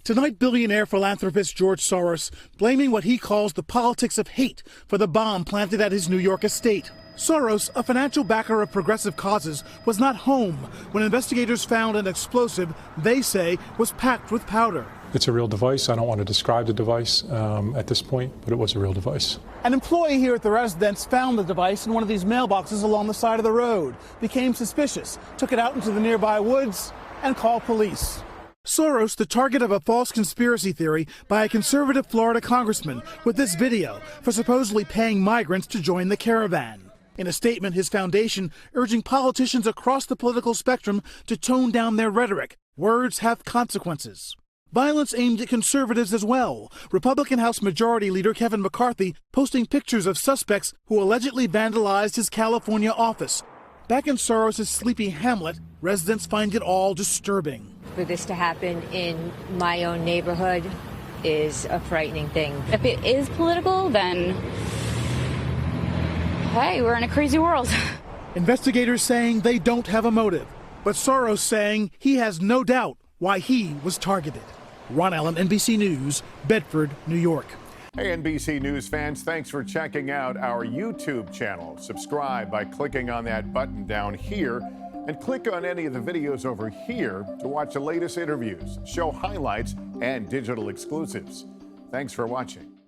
Tonight, billionaire philanthropist George Soros blaming what he calls the politics of hate for the bomb planted at his New York estate. Soros, a financial backer of progressive causes, was not home when investigators found an explosive they say was packed with powder. It's a real device. I don't want to describe the device at this point, but it was a real device. An employee here at the residence found the device in one of these mailboxes along the side of the road, became suspicious, took it out into the nearby woods, and called police. Soros, the target of a false conspiracy theory by a conservative Florida congressman with this video for supposedly paying migrants to join the caravan. In a statement, his foundation urging politicians across the political spectrum to tone down their rhetoric. Words have consequences. Violence aimed at conservatives as well. Republican House Majority Leader Kevin McCarthy posting pictures of suspects who allegedly vandalized his California office. Back in Soros' sleepy hamlet, residents find it all disturbing. For this to happen in my own neighborhood is a frightening thing. If it is political, then, hey, we're in a crazy world. Investigators saying they don't have a motive, but Soros saying he has no doubt why he was targeted. Ron Allen, NBC News, Bedford, New York. Hey, NBC News fans, thanks for checking out our YouTube channel. Subscribe by clicking on that button down here and click on any of the videos over here to watch the latest interviews, show highlights, and digital exclusives. Thanks for watching.